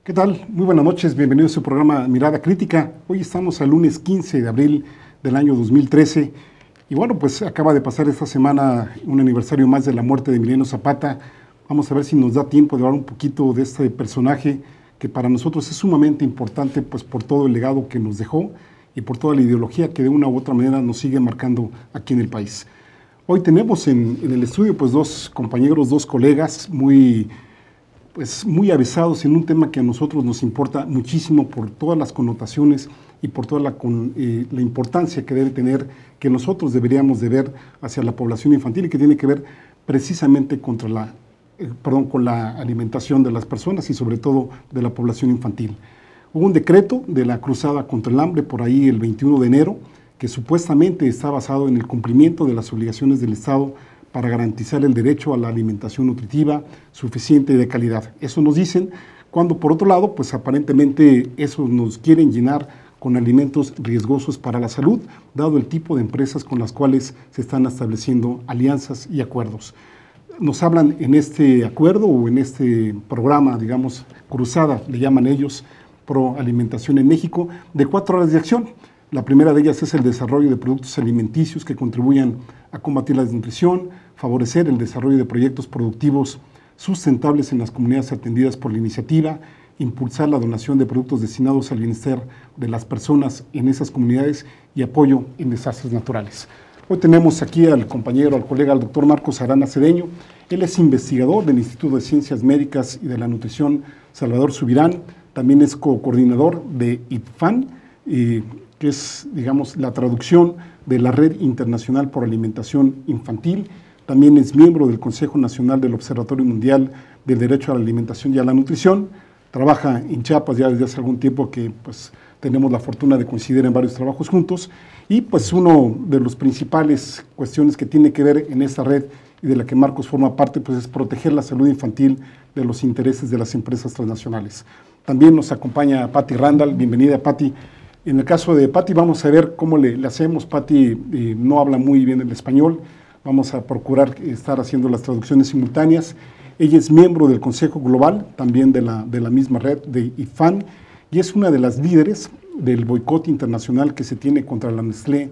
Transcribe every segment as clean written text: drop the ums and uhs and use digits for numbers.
¿Qué tal? Muy buenas noches, bienvenidos a su programa Mirada Crítica. Hoy estamos al lunes 15 de abril del año 2013 y bueno, pues acaba de pasar esta semana un aniversario más de la muerte de Emiliano Zapata. Vamos a ver si nos da tiempo de hablar un poquito de este personaje que para nosotros es sumamente importante, pues por todo el legado que nos dejó y por toda la ideología que de una u otra manera nos sigue marcando aquí en el país. Hoy tenemos en el estudio pues dos compañeros, dos colegas muy avisados en un tema que a nosotros nos importa muchísimo por todas las connotaciones y por toda la importancia que debe tener, que nosotros deberíamos de ver hacia la población infantil y que tiene que ver precisamente con la alimentación de las personas y sobre todo de la población infantil. Hubo un decreto de la Cruzada contra el Hambre por ahí el 21 de enero que supuestamente está basado en el cumplimiento de las obligaciones del Estado para garantizar el derecho a la alimentación nutritiva, suficiente y de calidad. Eso nos dicen, cuando por otro lado, pues aparentemente eso nos quieren llenar con alimentos riesgosos para la salud, dado el tipo de empresas con las cuales se están estableciendo alianzas y acuerdos. Nos hablan en este acuerdo o en este programa, digamos, cruzada, le llaman ellos, Pro Alimentación en México, de 4 áreas de acción. La primera de ellas es el desarrollo de productos alimenticios que contribuyan a combatir la desnutrición, favorecer el desarrollo de proyectos productivos sustentables en las comunidades atendidas por la iniciativa, impulsar la donación de productos destinados al bienestar de las personas en esas comunidades y apoyo en desastres naturales. Hoy tenemos aquí al colega, al doctor Marcos Arana Cedeño. Él es investigador del Instituto de Ciencias Médicas y de la Nutrición Salvador Subirán, también es coordinador de IPFAN, que es, digamos, la traducción de la Red Internacional por Alimentación Infantil. También es miembro del Consejo Nacional del Observatorio Mundial del Derecho a la Alimentación y a la Nutrición. Trabaja en Chiapas ya desde hace algún tiempo que pues, tenemos la fortuna de coincidir en varios trabajos juntos. Y pues uno de los principales cuestiones que tiene que ver en esta red y de la que Marcos forma parte pues, es proteger la salud infantil de los intereses de las empresas transnacionales. También nos acompaña Patti Randall. Bienvenida, Patti. En el caso de Patti vamos a ver cómo le hacemos. Patti no habla muy bien el español, vamos a procurar estar haciendo las traducciones simultáneas. Ella es miembro del Consejo Global, también de la misma red de IPFAN, y es una de las líderes del boicot internacional que se tiene contra la Nestlé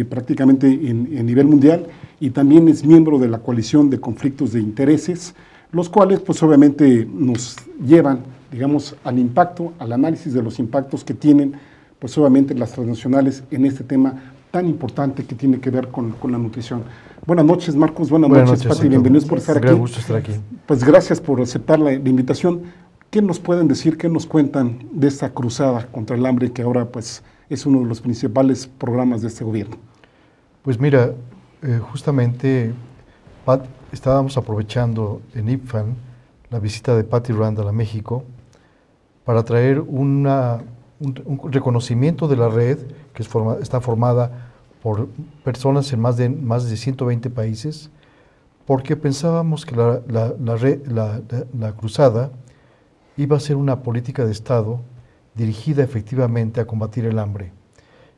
prácticamente en nivel mundial, y también es miembro de la coalición de conflictos de intereses, los cuales pues obviamente nos llevan, digamos, al impacto, al análisis de los impactos que tienen pues obviamente las transnacionales en este tema tan importante que tiene que ver con la nutrición. Buenas noches, Marcos, buenas noches, Patti, bienvenidos por estar aquí. Un gusto estar aquí. Pues gracias por aceptar la invitación. ¿Qué nos pueden decir, qué nos cuentan de esta cruzada contra el hambre que ahora pues es uno de los principales programas de este gobierno? Pues mira, justamente estábamos aprovechando en IPFAN la visita de Patti Randall a México para traer un reconocimiento de la red que está formada por personas en más de 120 países, porque pensábamos que la cruzada iba a ser una política de Estado dirigida efectivamente a combatir el hambre.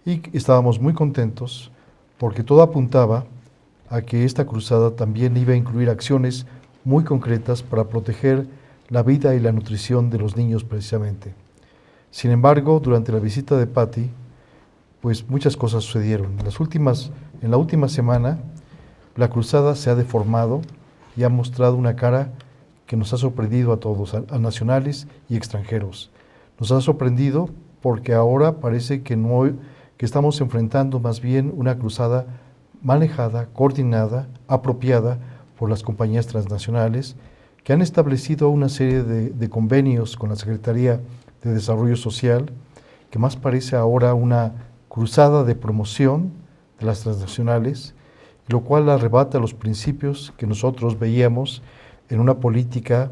Y estábamos muy contentos porque todo apuntaba a que esta cruzada también iba a incluir acciones muy concretas para proteger la vida y la nutrición de los niños precisamente. Sin embargo, durante la visita de Patti, pues muchas cosas sucedieron. En la última semana, la cruzada se ha deformado y ha mostrado una cara que nos ha sorprendido a todos, a nacionales y extranjeros. Nos ha sorprendido porque ahora parece que estamos enfrentando más bien una cruzada manejada, coordinada, apropiada por las compañías transnacionales que han establecido una serie de convenios con la Secretaría de Desarrollo Social, que más parece ahora una cruzada de promoción de las transnacionales, lo cual arrebata los principios que nosotros veíamos en una política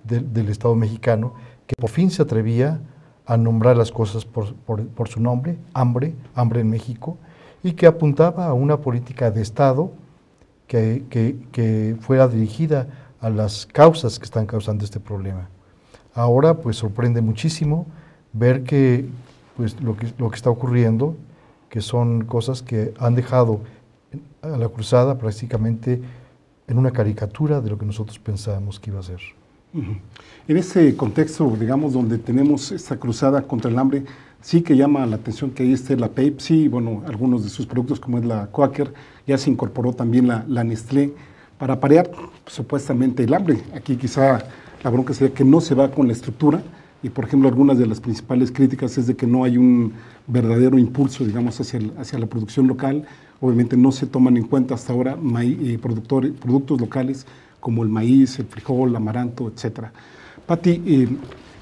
del Estado mexicano que por fin se atrevía a nombrar las cosas por su nombre, hambre en México, y que apuntaba a una política de Estado que fuera dirigida a las causas que están causando este problema. Ahora pues sorprende muchísimo ver que pues, lo que está ocurriendo, que son cosas que han dejado a la cruzada prácticamente en una caricatura de lo que nosotros pensábamos que iba a ser. En ese contexto, digamos, donde tenemos esta cruzada contra el hambre, sí que llama la atención que ahí esté la Pepsi, y bueno, algunos de sus productos como es la Quaker, ya se incorporó también la Nestlé para paliar supuestamente el hambre. Aquí quizá la bronca sería que no se va con la estructura y, por ejemplo, algunas de las principales críticas es de que no hay un verdadero impulso, digamos, hacia la producción local. Obviamente no se toman en cuenta hasta ahora productos locales como el maíz, el frijol, el amaranto, etc. Patty,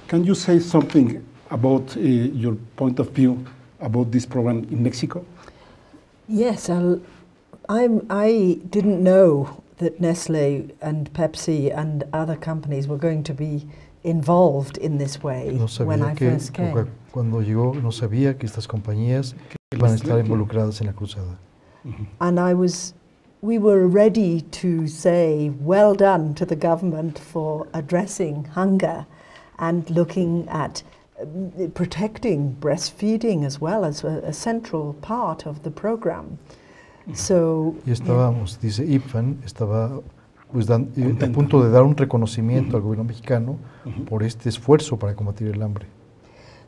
can you say something about your point of view about this program in Mexico? Yes, I didn't know that Nestle and Pepsi and other companies were going to be involved in this way when I first came. Cuando llegó, no sabía que estas compañías iban a estar involucradas en la cruzada. And we were ready to say well done to the government for addressing hunger and looking at protecting breastfeeding as well as a central part of the program. So, y estábamos, dice IPFAN, estaba pues, a punto de dar un reconocimiento al gobierno mexicano por este esfuerzo para combatir el hambre.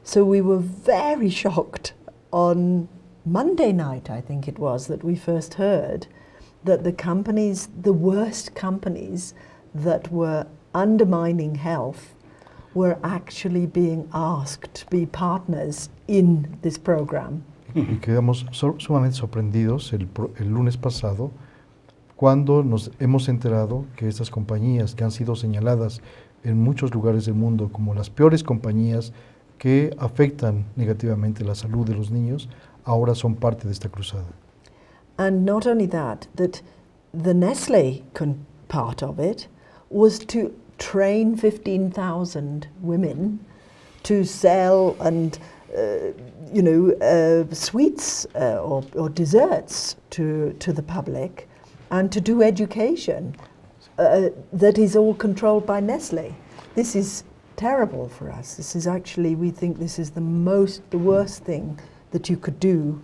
So we were very shocked on Monday night, I think it was, that we first heard that the worst companies that were undermining health were actually being asked to be partners in this program. Y quedamos sumamente sorprendidos el lunes pasado cuando nos hemos enterado que estas compañías que han sido señaladas en muchos lugares del mundo como las peores compañías que afectan negativamente la salud de los niños, ahora son parte de esta cruzada. And not only that the Nestle part of it was to train 15,000 women to sell and sweets or desserts to the public and to do education that is all controlled by Nestle. This is terrible for us. This is actually, we think this is the worst thing that you could do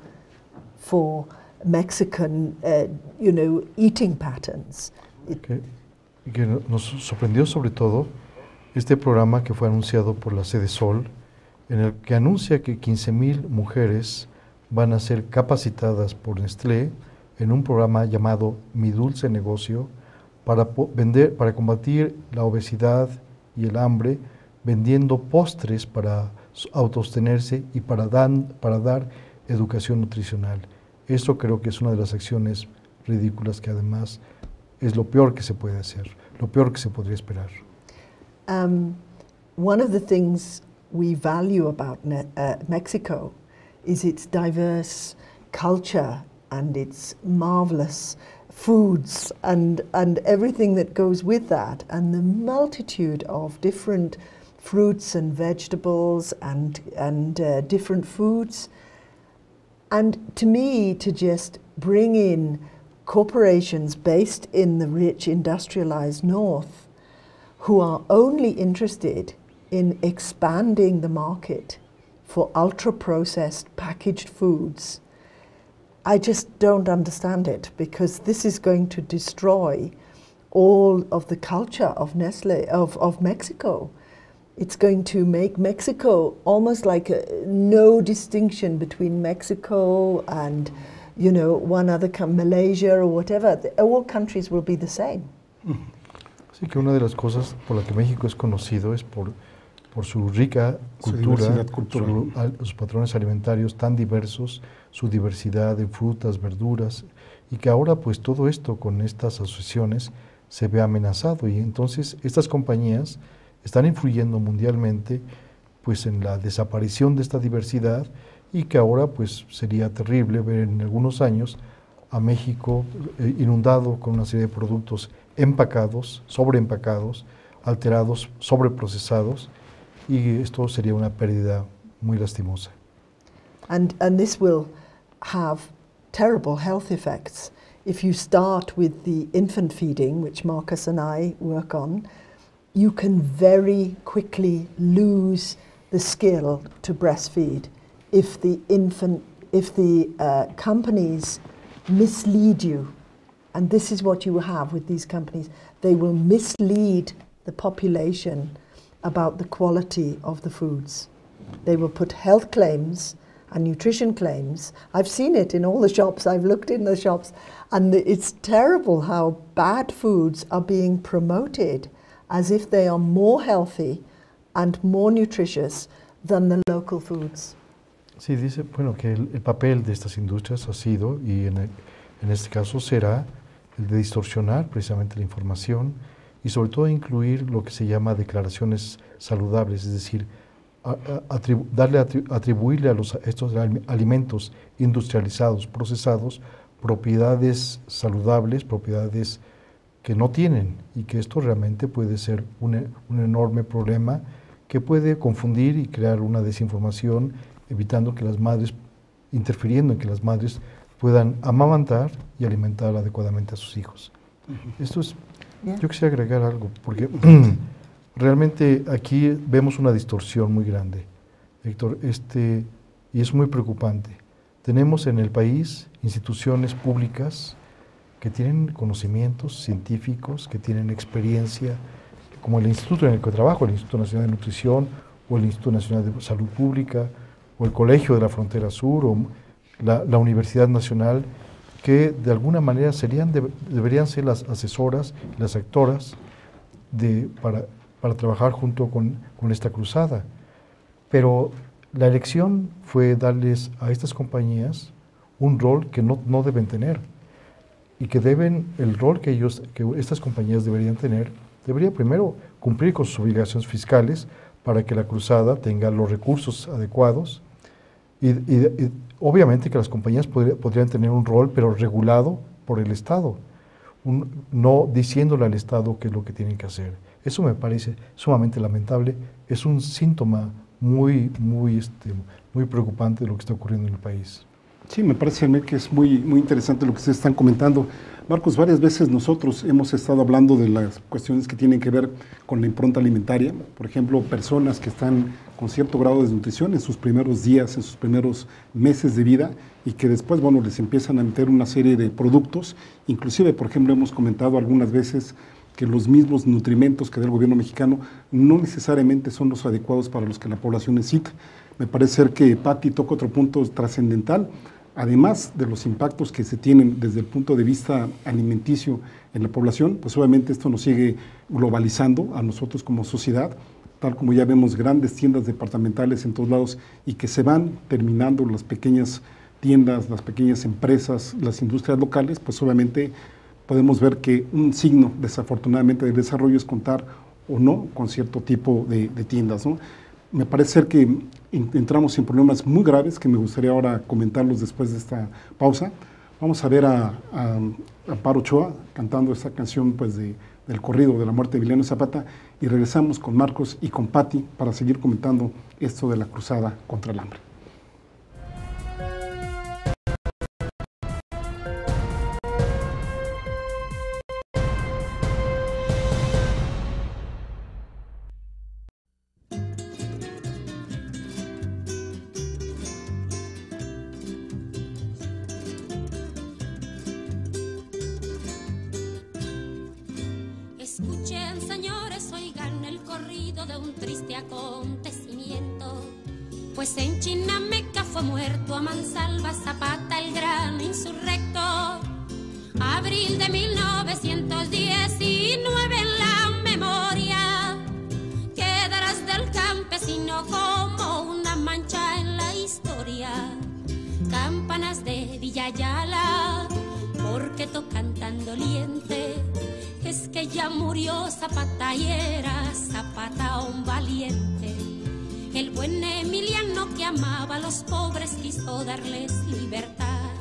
for Mexican, eating patterns. Que nos sorprendió sobre todo este programa que fue anunciado por la Sede Sol, en el que anuncia que 15,000 mujeres van a ser capacitadas por Nestlé en un programa llamado Mi Dulce Negocio para combatir la obesidad y el hambre, vendiendo postres para autosostenerse y para dar educación nutricional. Esto creo que es una de las acciones ridículas que además es lo peor que se puede hacer, lo peor que se podría esperar. One of the things we value about Mexico is its diverse culture and its marvelous foods and everything that goes with that, and the multitude of different fruits and vegetables and different foods. And to me, to just bring in corporations based in the rich industrialized North who are only interested in expanding the market for ultra-processed packaged foods, I just don't understand it, because this is going to destroy all of the culture of Nestle, of Mexico. It's going to make Mexico almost like no distinction between Mexico and, one other Malaysia or whatever. All countries will be the same. Sí, que una de las cosas por la que México es conocido es por su rica cultura, sus patrones alimentarios tan diversos, su diversidad de frutas, verduras, y que ahora pues todo esto con estas asociaciones se ve amenazado, y entonces estas compañías están influyendo mundialmente pues en la desaparición de esta diversidad, y que ahora pues sería terrible ver en algunos años a México inundado con una serie de productos empacados, sobreempacados, alterados, sobreprocesados, y esto sería una pérdida muy lastimosa. And this will have terrible health effects. If you start with the infant feeding, which Marcus and I work on, you can very quickly lose the skill to breastfeed if the companies mislead you. And this is what you have with these companies. They will mislead the population about the quality of the foods. They will put health claims and nutrition claims. I've seen it in all the shops, I've looked in the shops, and it's terrible how bad foods are being promoted as if they are more healthy and more nutritious than the local foods. Sí, dice, bueno, que el papel de estas industrias ha sido, y en este caso será, el de distorsionar precisamente la información y sobre todo incluir lo que se llama declaraciones saludables, es decir, atribuirle a estos alimentos industrializados, procesados, propiedades saludables, propiedades que no tienen, y que esto realmente puede ser un enorme problema que puede confundir y crear una desinformación, evitando que las madres, interfiriendo en que las madres puedan amamantar y alimentar adecuadamente a sus hijos. Esto es, yo quisiera agregar algo, porque realmente aquí vemos una distorsión muy grande, Héctor, y es muy preocupante. Tenemos en el país instituciones públicas que tienen conocimientos científicos, que tienen experiencia, como el instituto en el que trabajo, el Instituto Nacional de Nutrición, o el Instituto Nacional de Salud Pública, o el Colegio de la Frontera Sur, o la Universidad Nacional, que de alguna manera deberían ser las asesoras, las actoras para trabajar junto con esta cruzada. Pero la elección fue darles a estas compañías un rol que no deben tener, y que el rol que estas compañías deberían tener, debería primero cumplir con sus obligaciones fiscales para que la cruzada tenga los recursos adecuados, y obviamente que las compañías podrían tener un rol, pero regulado por el Estado, no diciéndole al Estado qué es lo que tienen que hacer. Eso me parece sumamente lamentable, es un síntoma muy preocupante de lo que está ocurriendo en el país. Sí, me parece a mí que es muy interesante lo que ustedes están comentando. Marcos, varias veces nosotros hemos estado hablando de las cuestiones que tienen que ver con la impronta alimentaria. Por ejemplo, personas que están con cierto grado de desnutrición en sus primeros días, en sus primeros meses de vida, y que después, bueno, les empiezan a meter una serie de productos. Inclusive, por ejemplo, hemos comentado algunas veces que los mismos nutrimentos que da el gobierno mexicano no necesariamente son los adecuados para los que la población necesita. Me parece ser que Patti toca otro punto trascendental. Además de los impactos que se tienen desde el punto de vista alimenticio en la población, pues obviamente esto nos sigue globalizando a nosotros como sociedad, tal como ya vemos grandes tiendas departamentales en todos lados, y que se van terminando las pequeñas tiendas, las pequeñas empresas, las industrias locales. Pues obviamente podemos ver que un signo desafortunadamente de desarrollo es contar o no con cierto tipo de tiendas, ¿no? Me parece ser que entramos en problemas muy graves que me gustaría ahora comentarlos después de esta pausa. Vamos a ver a Amparo Ochoa cantando esta canción, pues, del corrido de la muerte de Emiliano Zapata, y regresamos con Marcos y con Patti para seguir comentando esto de la cruzada contra el hambre. Escuchen, señores, oigan el corrido de un triste acontecimiento, pues en Chinameca fue muerto a mansalva Zapata, el gran insurrecto. Abril de 1919 en la memoria quedarás del campesino como una mancha en la historia. Campanas de Villa Ayala, porque tocan tan doliente, es que ya murió Zapata y era Zapata un valiente. El buen Emiliano, que amaba a los pobres, quiso darles libertad.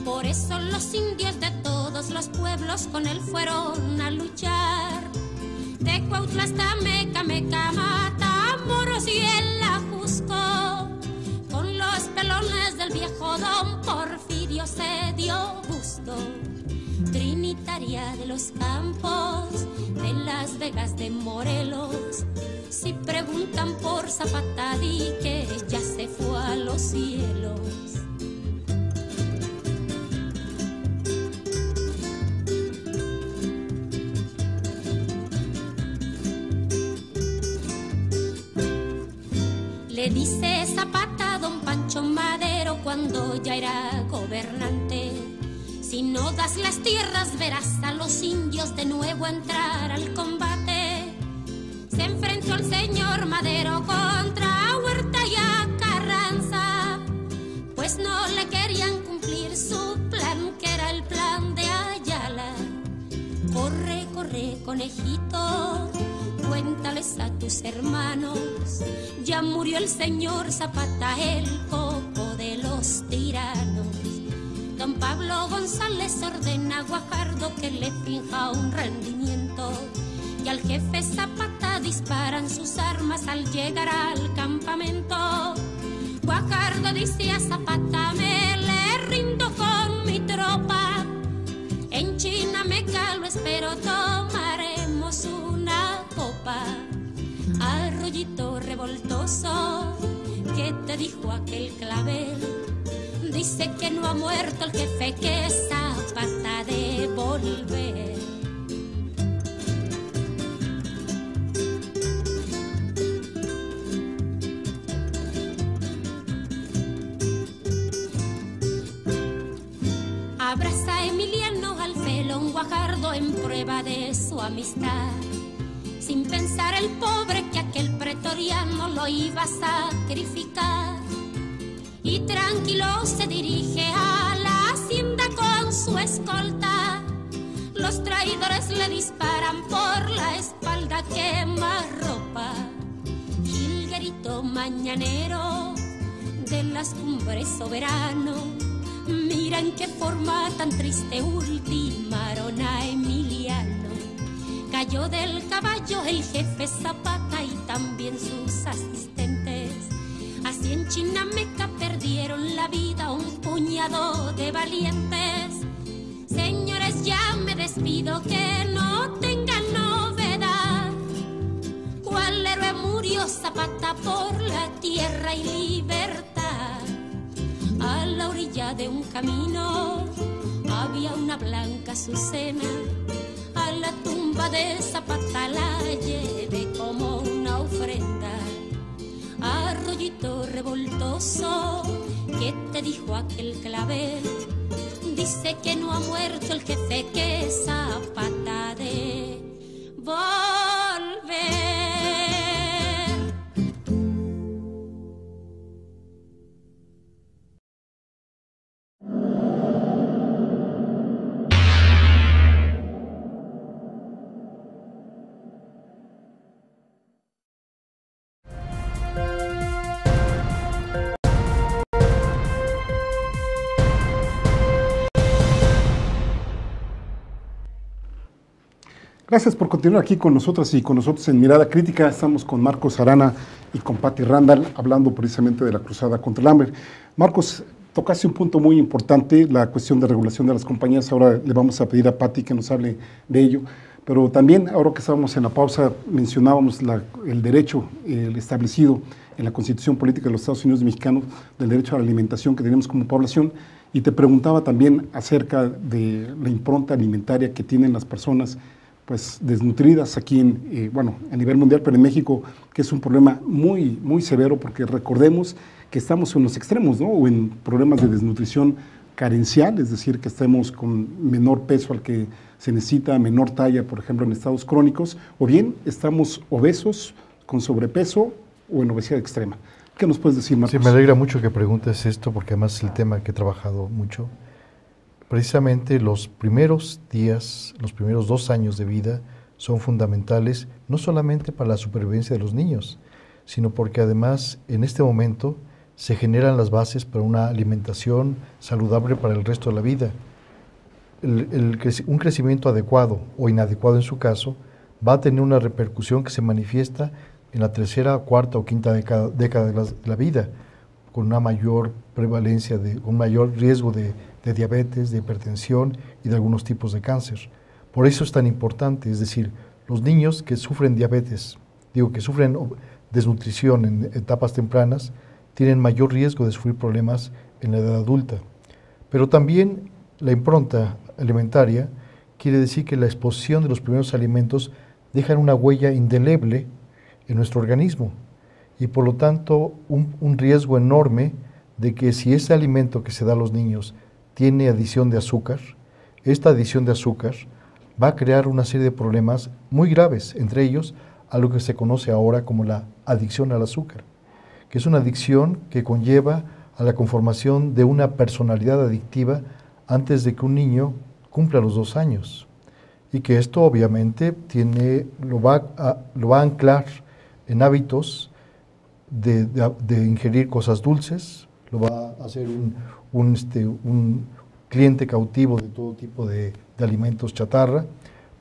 Por eso los indios de todos los pueblos con él fueron a luchar. De Cuautla hasta Meca, Meca, Matamoros y el Ajusco. Con los pelones del viejo don Porfirio se dio gusto. Trinitaria de los Campos, de Las Vegas, de Morelos. Si preguntan por Zapata, di que ya se fue a los cielos. Le dice Zapata a don Pancho Madero cuando ya era gobernante: si no das las tierras verás a los indios de nuevo entrar al combate. Se enfrentó el señor Madero contra Huerta y a Carranza, pues no le querían cumplir su plan, que era el plan de Ayala. Corre, corre, conejito, cuéntales a tus hermanos, ya murió el señor Zapata, el coco de los tiranos. Don Pablo González ordena a Guajardo que le finja un rendimiento, y al jefe Zapata disparan sus armas al llegar al campamento. Guajardo dice a Zapata: me le rindo con mi tropa, en Chinameca lo espero, tomaremos una copa. Arroyito revoltoso, ¿qué te dijo aquel clavel? Dice que no ha muerto el jefe, que Zapata de volver. Abraza a Emiliano al felón Guajardo en prueba de su amistad, sin pensar el pobre que aquel pretoriano lo iba a sacrificar. Y tranquilo se dirige a la hacienda con su escolta. Los traidores le disparan por la espalda, quema ropa. Jilguerito mañanero de las cumbres soberano, mira en qué forma tan triste ultimaron a Emiliano. Cayó del caballo el jefe Zapata y también sus asistentes. Así en Chinameca perdieron la vida un puñado de valientes. Señores, ya me despido, que no tengan novedad. ¿Cuál héroe murió? Zapata por la tierra y libertad. A la orilla de un camino había una blanca azucena. A la tumba de Zapata la llevé como una ofrenda. Arroyito revoltoso, ¿qué te dijo aquel clavel? Dice que no ha muerto el jefe, que Zapata de volver. Gracias por continuar aquí con nosotras y con nosotros en Mirada Crítica. Estamos con Marcos Arana y con Patti Randall hablando precisamente de la cruzada contra el hambre. Marcos, tocaste un punto muy importante, la cuestión de regulación de las compañías. Ahora le vamos a pedir a Patti que nos hable de ello. Pero también, ahora que estábamos en la pausa, mencionábamos el derecho establecido en la Constitución Política de los Estados Unidos Mexicanos, del derecho a la alimentación que tenemos como población. Y te preguntaba también acerca de la impronta alimentaria que tienen las personas pues desnutridas aquí a nivel mundial, pero en México, que es un problema muy, muy severo, porque recordemos que estamos en los extremos, ¿no? O en problemas de desnutrición carencial, es decir, que estemos con menor peso al que se necesita, menor talla, por ejemplo, en estados crónicos, o bien estamos obesos, con sobrepeso o en obesidad extrema. ¿Qué nos puedes decir, Marcos? Sí, me alegra mucho que preguntes esto, porque además es el tema que he trabajado mucho. Precisamente los primeros días, los primeros 2 años de vida son fundamentales, no solamente para la supervivencia de los niños, sino porque además en este momento se generan las bases para una alimentación saludable para el resto de la vida. Un crecimiento adecuado o inadecuado en su caso va a tener una repercusión que se manifiesta en la tercera, cuarta o quinta década de la vida, con una mayor prevalencia, con mayor riesgo de diabetes, de hipertensión y de algunos tipos de cáncer. Por eso es tan importante, es decir, los niños que sufren diabetes, que sufren desnutrición en etapas tempranas, tienen mayor riesgo de sufrir problemas en la edad adulta. Pero también la impronta alimentaria quiere decir que la exposición de los primeros alimentos dejan una huella indeleble en nuestro organismo y por lo tanto un riesgo enorme de que si ese alimento que se da a los niños tiene adición de azúcar, esta adición de azúcar va a crear una serie de problemas muy graves, entre ellos a lo que se conoce ahora como la adicción al azúcar, que es una adicción que conlleva a la conformación de una personalidad adictiva antes de que un niño cumpla los 2 años. Y que esto obviamente lo va a anclar en hábitos de ingerir cosas dulces, lo va a hacer un cliente cautivo de todo tipo de alimentos chatarra,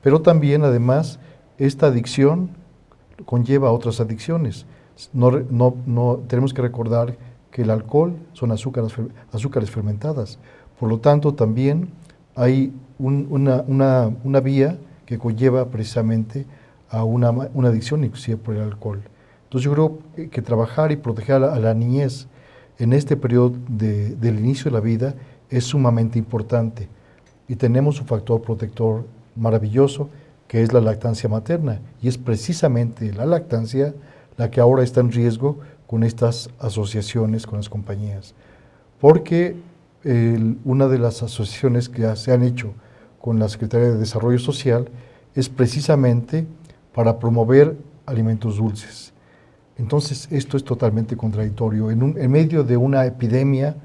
pero también además esta adicción conlleva otras adicciones. Tenemos que recordar que el alcohol son azúcares fermentadas, por lo tanto también hay una vía que conlleva precisamente a una adicción inclusive por el alcohol. Entonces yo creo que trabajar y proteger a la niñez en este periodo del inicio de la vida es sumamente importante y tenemos un factor protector maravilloso que es la lactancia materna y es precisamente la lactancia la que ahora está en riesgo con estas asociaciones con las compañías, porque una de las asociaciones que se han hecho con la Secretaría de Desarrollo Social es precisamente para promover alimentos dulces. Entonces esto es totalmente contradictorio. En medio de una epidemia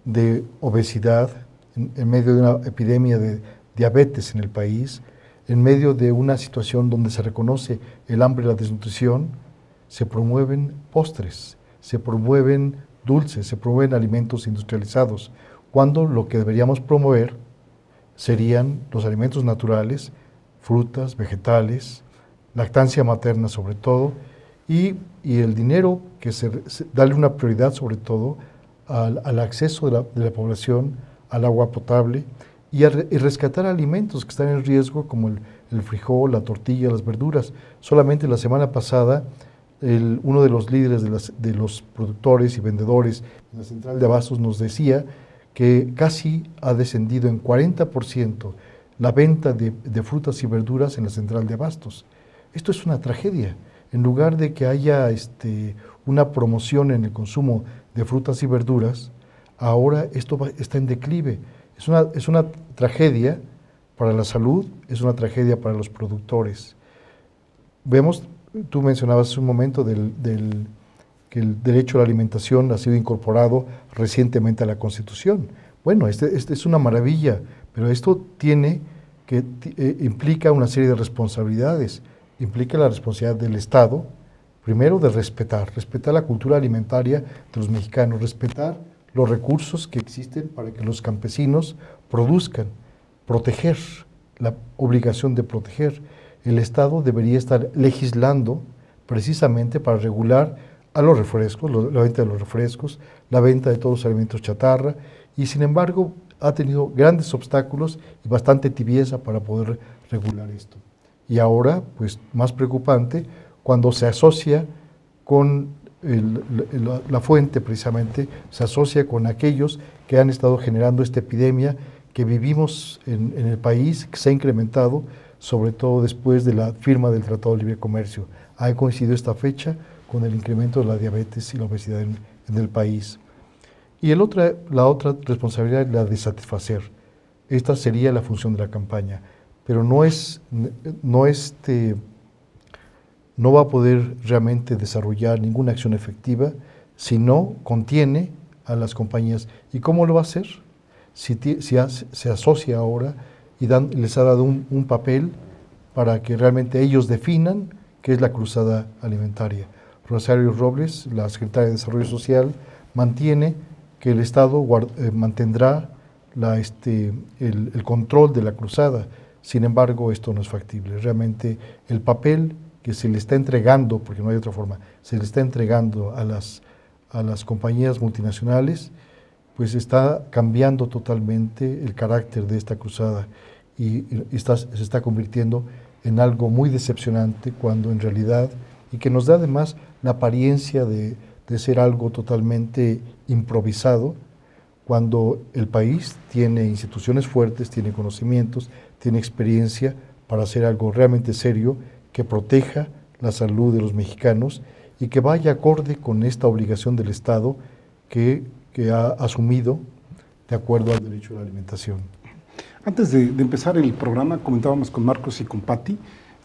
de obesidad, en medio de una epidemia de diabetes en el país, en medio de una situación donde se reconoce el hambre y la desnutrición, se promueven postres, se promueven dulces, se promueven alimentos industrializados, cuando lo que deberíamos promover serían los alimentos naturales, frutas, vegetales, lactancia materna sobre todo, y el dinero que darle una prioridad sobre todo al acceso de la población al agua potable y rescatar alimentos que están en riesgo como el frijol, la tortilla, las verduras. Solamente la semana pasada uno de los líderes de los productores y vendedores en la central de abastos nos decía que casi ha descendido en 40% la venta de frutas y verduras en la central de abastos. Esto es una tragedia. En lugar de que haya una promoción en el consumo de frutas y verduras, ahora esto está en declive. Es una tragedia para la salud, es una tragedia para los productores. Tú mencionabas hace un momento que el derecho a la alimentación ha sido incorporado recientemente a la Constitución. Bueno, este es una maravilla, pero esto implica una serie de responsabilidades. Implica la responsabilidad del Estado, primero de respetar la cultura alimentaria de los mexicanos, respetar los recursos que existen para que los campesinos produzcan, proteger, la obligación de proteger. El Estado debería estar legislando precisamente para regular a los refrescos, la venta de los refrescos, la venta de todos los alimentos chatarra, y sin embargo ha tenido grandes obstáculos y bastante tibieza para poder regular esto. Y ahora, pues más preocupante, cuando se asocia con la fuente precisamente, se asocia con aquellos que han estado generando esta epidemia que vivimos en el país, que se ha incrementado, sobre todo después de la firma del Tratado de Libre Comercio. Ha coincidido esta fecha con el incremento de la diabetes y la obesidad en el país. Y la otra responsabilidad es la de satisfacer. Esta sería la función de la campaña, pero no va a poder realmente desarrollar ninguna acción efectiva si no contiene a las compañías. ¿Y cómo lo va a hacer? Si se asocia ahora y les ha dado un papel para que realmente ellos definan qué es la cruzada alimentaria. Rosario Robles, la secretaria de Desarrollo Social, mantiene que el Estado mantendrá el control de la cruzada. Sin embargo, esto no es factible. Realmente el papel que se le está entregando, porque no hay otra forma, se le está entregando a las compañías multinacionales, pues está cambiando totalmente el carácter de esta cruzada y se está convirtiendo en algo muy decepcionante cuando en realidad, y que nos da además la apariencia de ser algo totalmente improvisado, cuando el país tiene instituciones fuertes, tiene conocimientos, tiene experiencia para hacer algo realmente serio que proteja la salud de los mexicanos y que vaya acorde con esta obligación del Estado que ha asumido de acuerdo al derecho a la alimentación. Antes de empezar el programa, comentábamos con Marcos y con Patti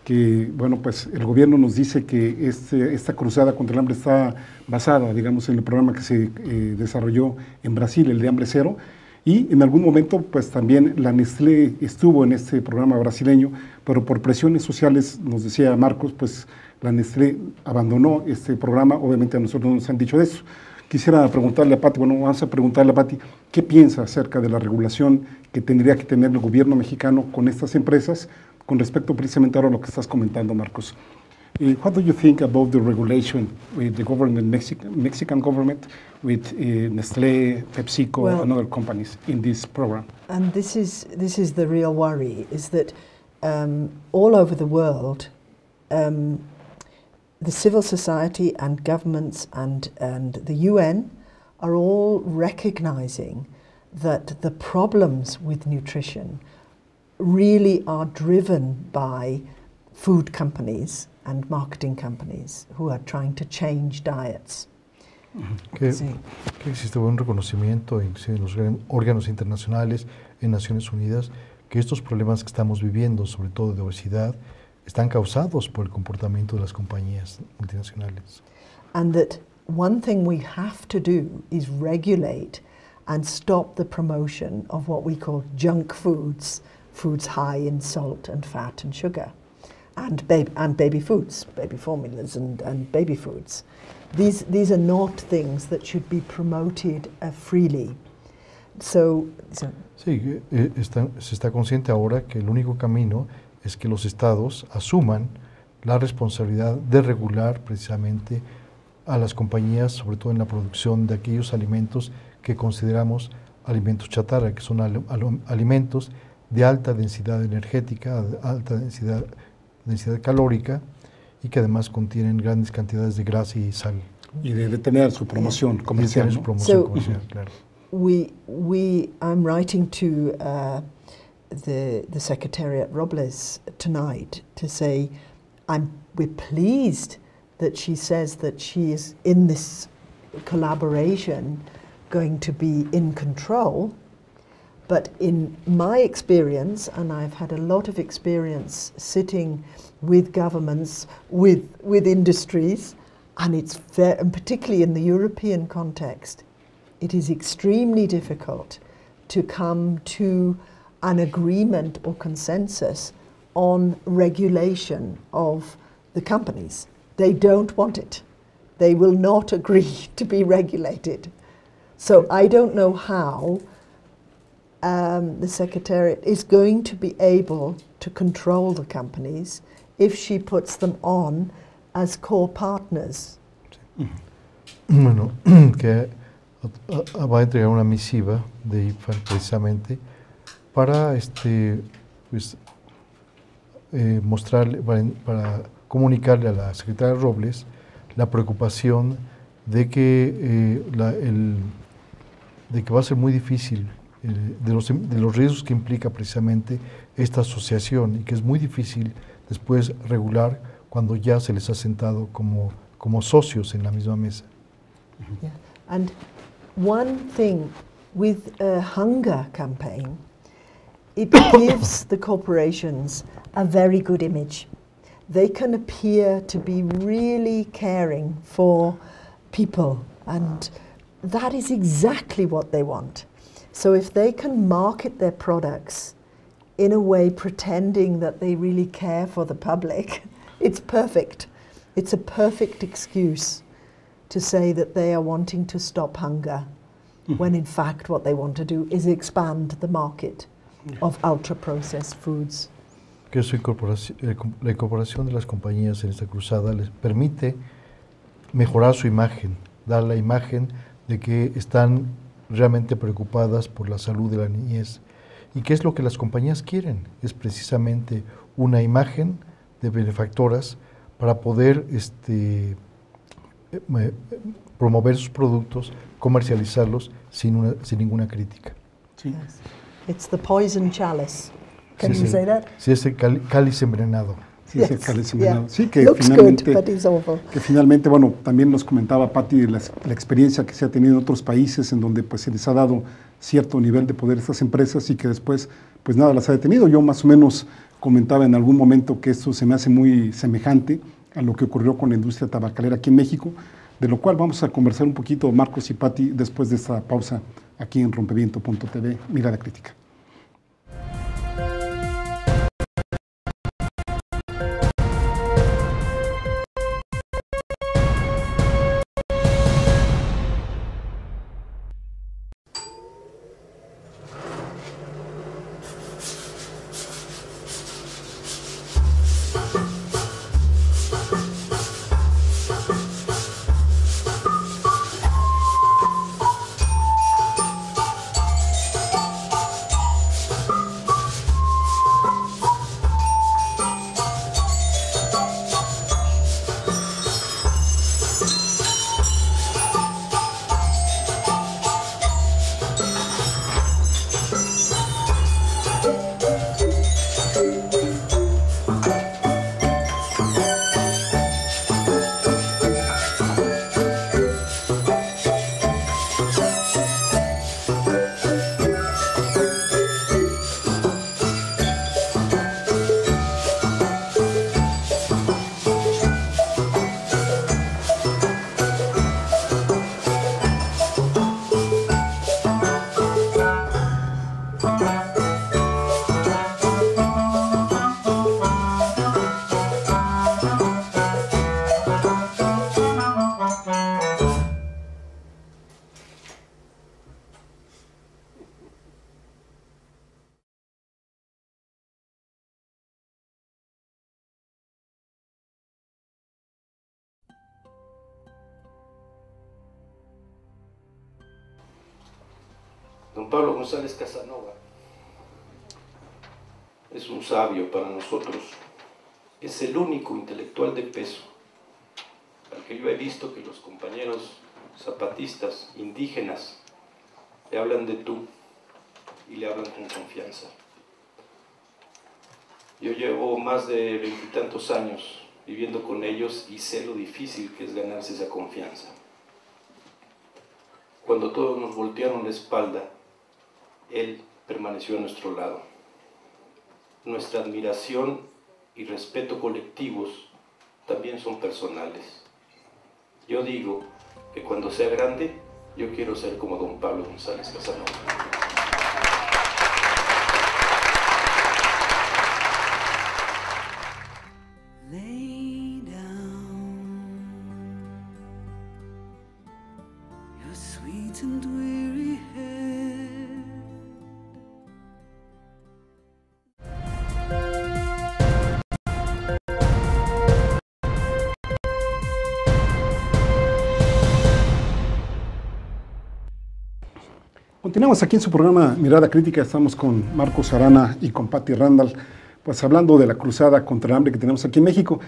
que, bueno, pues el gobierno nos dice que esta cruzada contra el hambre está basada, digamos, en el programa que se desarrolló en Brasil, el de Hambre Cero, y en algún momento, pues también la Nestlé estuvo en este programa brasileño, pero por presiones sociales, nos decía Marcos, pues la Nestlé abandonó este programa. Obviamente a nosotros no nos han dicho de eso. Quisiera preguntarle a Patti, vamos a preguntarle a Patti, ¿qué piensa acerca de la regulación que tendría que tener el gobierno mexicano con estas empresas, con respecto precisamente ahora a lo que estás comentando, Marcos? What do you think about the regulation with the government, Mexican government, with Nestlé, PepsiCo, and other companies in this program? And this is the real worry, is that all over the world, the civil society and governments and the UN are all recognizing that the problems with nutrition really are driven by food companies and marketing companies who are trying to change diets. Que existe un reconocimiento en los órganos internacionales, en Naciones Unidas, que estos problemas que estamos viviendo, sobre todo de obesidad, están causados por el comportamiento de las compañías multinacionales. And that one thing we have to do is regulate and stop the promotion of what we call junk foods, foods high in salt and fat and sugar, and baby foods, baby formulas and baby foods. These are not things that should be promoted freely. Sí, se está consciente ahora que el único camino es que los estados asuman la responsabilidad de regular precisamente a las compañías, sobre todo en la producción de aquellos alimentos que consideramos alimentos chatarra, que son alimentos de alta densidad energética, de alta densidad calórica, y que además contienen grandes cantidades de grasa y sal. Y de tener su promoción comercial. Claro. I'm writing to the Secretariat Robles tonight to say we're pleased that she says that she is in this collaboration going to be in control. But in my experience, and I've had a lot of experience sitting with governments, with industries, and and particularly in the European context, it is extremely difficult to come to an agreement or consensus on regulation of the companies. They don't want it. They will not agree to be regulated. So I don't know how the Secretariat is going to be able to control the companies if she puts them on as core partners. Bueno, que va a entregar una misiva de IPFAN precisamente para mostrarle, para comunicarle a la secretaria Robles la preocupación de que va a ser muy difícil, de los riesgos que implica precisamente esta asociación, y que es muy difícil después regular cuando ya se les ha sentado como socios en la misma mesa. Yeah. And one thing with a hunger campaign, it gives the corporations a very good image. They can appear to be really caring for people, and that is exactly what they want. So if they can market their products in a way pretending that they really care for the public, it's perfect. It's a perfect excuse to say that they are wanting to stop hunger, when in fact what they want to do is expand the market of ultra-processed foods. Que la incorporación de las compañías en esta cruzada les permite mejorar su imagen, dar la imagen de que están realmente preocupadas por la salud de la niñez. ¿Y qué es lo que las compañías quieren? Es precisamente una imagen de benefactoras para poder promover sus productos, comercializarlos sin ninguna crítica. Sí. Yes. It's the poison chalice. Can Sí, you sí. say that? Sí, es el cáliz envenenado. Sí, es el cáliz envenenado. Yeah. Sí, que Looks finalmente, good, but it's awful. que finalmente, bueno, también nos comentaba Patti la experiencia que se ha tenido en otros países en donde pues se les ha dado cierto nivel de poder a estas empresas y que después pues nada las ha detenido. Yo más o menos comentaba en algún momento que esto se me hace muy semejante a lo que ocurrió con la industria tabacalera aquí en México, de lo cual vamos a conversar un poquito Marcos y Patti después de esta pausa aquí en Rompeviento.tv, Mirada Crítica. Don Pablo González Casanova es un sabio para nosotros, es el único intelectual de peso al que yo he visto que los compañeros zapatistas, indígenas, le hablan de tú y le hablan con confianza. Yo llevo más de 20 y tantos años viviendo con ellos y sé lo difícil que es ganarse esa confianza. Cuando todos nos voltearon la espalda, él permaneció a nuestro lado. Nuestra admiración y respeto colectivos también son personales. Yo digo que cuando sea grande, yo quiero ser como don Pablo González Casanova. Lay down your sweet and weary head. Continuamos aquí en su programa Mirada Crítica, estamos con Marcos Arana y con Patti Randall, pues hablando de la cruzada contra el hambre que tenemos aquí en México.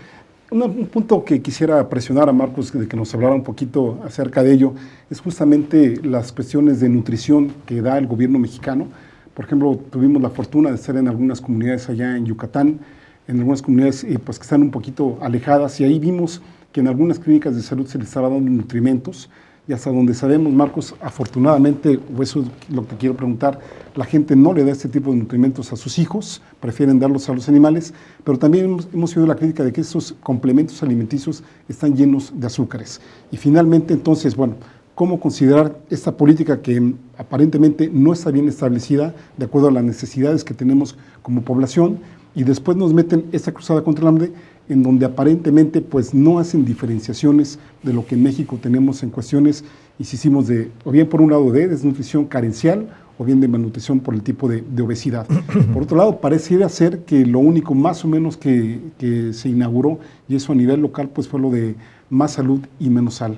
Un punto que quisiera presionar a Marcos de que nos hablara un poquito acerca de ello es justamente las cuestiones de nutrición que da el gobierno mexicano. Por ejemplo, tuvimos la fortuna de estar en algunas comunidades allá en Yucatán, en algunas comunidades pues, que están un poquito alejadas, y ahí vimos que en algunas clínicas de salud se les estaba dando nutrimentos, y hasta donde sabemos, Marcos, afortunadamente, o eso es lo que quiero preguntar, la gente no le da este tipo de nutrimentos a sus hijos, prefieren darlos a los animales, pero también hemos oído la crítica de que estos complementos alimenticios están llenos de azúcares. Y finalmente, entonces, bueno, ¿cómo considerar esta política que aparentemente no está bien establecida de acuerdo a las necesidades que tenemos como población? Y después nos meten esta cruzada contra el hambre en donde aparentemente pues no hacen diferenciaciones de lo que en México tenemos en cuestiones, insistimos, de o bien por un lado de desnutrición carencial o bien de malnutrición por el tipo de obesidad. Por otro lado, pareciera ser que lo único más o menos que se inauguró, y eso a nivel local, pues fue lo de más salud y menos sal.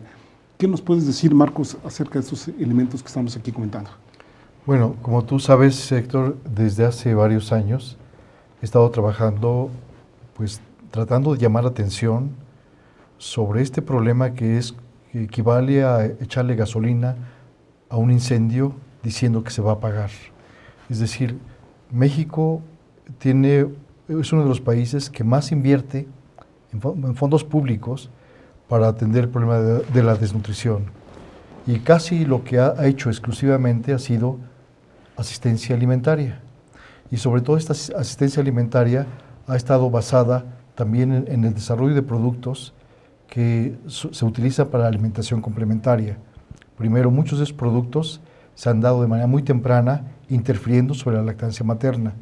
¿Qué nos puedes decir, Marcos, acerca de estos elementos que estamos aquí comentando? Bueno, como tú sabes, Héctor, desde hace varios años he estado trabajando, pues tratando de llamar la atención sobre este problema que equivale a echarle gasolina a un incendio diciendo que se va a apagar. Es decir, México es uno de los países que más invierte en fondos públicos para atender el problema de la desnutrición. Y casi lo que ha hecho exclusivamente ha sido asistencia alimentaria. Y sobre todo esta asistencia alimentaria ha estado basada también en el desarrollo de productos que se utilizan para la alimentación complementaria. Primero, muchos de esos productos se han dado de manera muy temprana, interfiriendo sobre la lactancia materna.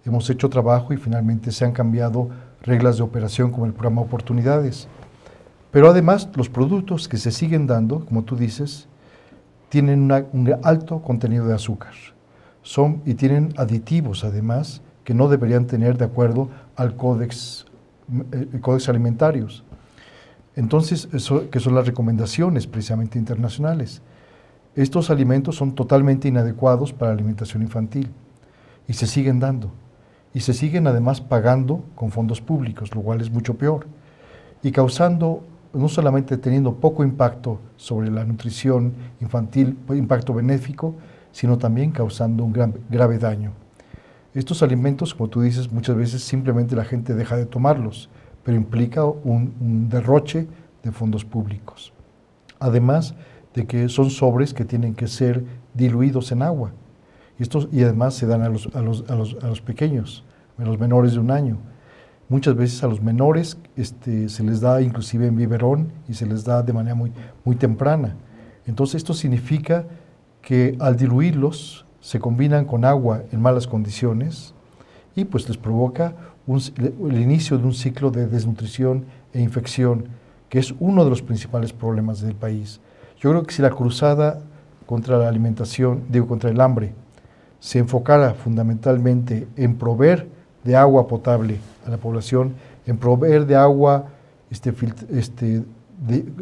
Hemos hecho trabajo y finalmente se han cambiado reglas de operación como el programa Oportunidades. Pero además, los productos que se siguen dando, como tú dices, tienen un alto contenido de azúcar. Y tienen aditivos, además, que no deberían tener de acuerdo al códex alimentarios. Entonces, que son las recomendaciones precisamente internacionales. Estos alimentos son totalmente inadecuados para la alimentación infantil y se siguen dando. Y se siguen además pagando con fondos públicos, lo cual es mucho peor. Y causando, no solamente teniendo poco impacto sobre la nutrición infantil, impacto benéfico, sino también causando un grave daño. Estos alimentos, como tú dices, muchas veces simplemente la gente deja de tomarlos, pero implica un derroche de fondos públicos. Además de que son sobres que tienen que ser diluidos en agua. Y además se dan a los pequeños, a los menores de 1 año. Muchas veces a los menores se les da inclusive en biberón y se les da de manera muy temprana. Entonces esto significa que al diluirlos se combinan con agua en malas condiciones y pues les provoca el inicio de un ciclo de desnutrición e infección, que es uno de los principales problemas del país. Yo creo que si la cruzada contra la alimentación, contra el hambre, se enfocara fundamentalmente en proveer de agua potable a la población, en proveer de agua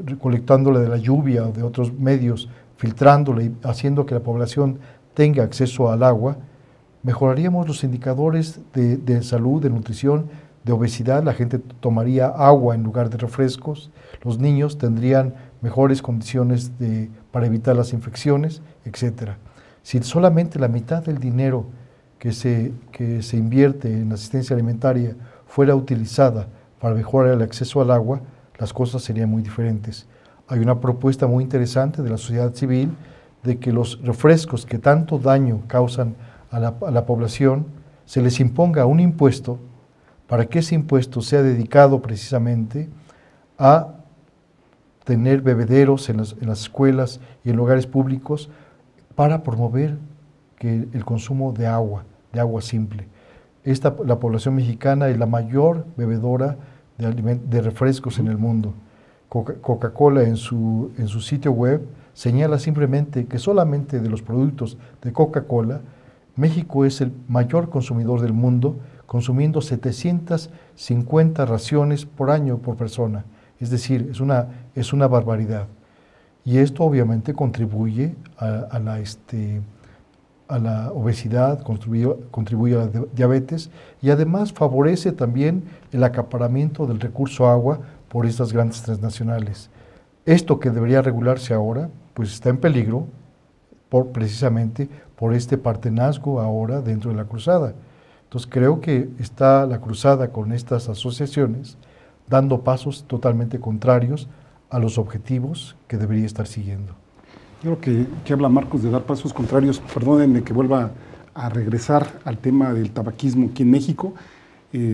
recolectándola de la lluvia o de otros medios, filtrándola y haciendo que la población tenga acceso al agua, mejoraríamos los indicadores de salud, de nutrición, de obesidad. La gente tomaría agua en lugar de refrescos, los niños tendrían mejores condiciones para evitar las infecciones, etc. Si solamente la mitad del dinero que se invierte en asistencia alimentaria fuera utilizada para mejorar el acceso al agua, las cosas serían muy diferentes. Hay una propuesta muy interesante de la sociedad civil de que los refrescos que tanto daño causan a la población, se les imponga un impuesto para que ese impuesto sea dedicado precisamente a tener bebederos en las escuelas y en lugares públicos para promover el consumo de agua simple. La población mexicana es la mayor bebedora de refrescos en el mundo. Coca-Cola en su sitio web señala simplemente que solamente de los productos de Coca-Cola, México es el mayor consumidor del mundo, consumiendo 750 raciones por año por persona. Es decir, es una barbaridad. Y esto obviamente contribuye a la obesidad, contribuye a la diabetes y además favorece también el acaparamiento del recurso agua por estas grandes transnacionales. Esto que debería regularse ahora, pues está en peligro precisamente por este partenazgo ahora dentro de la cruzada. Entonces creo que está la cruzada con estas asociaciones dando pasos totalmente contrarios a los objetivos que debería estar siguiendo. Yo creo que habla Marcos de dar pasos contrarios. Perdónenme que vuelva a regresar al tema del tabaquismo aquí en México.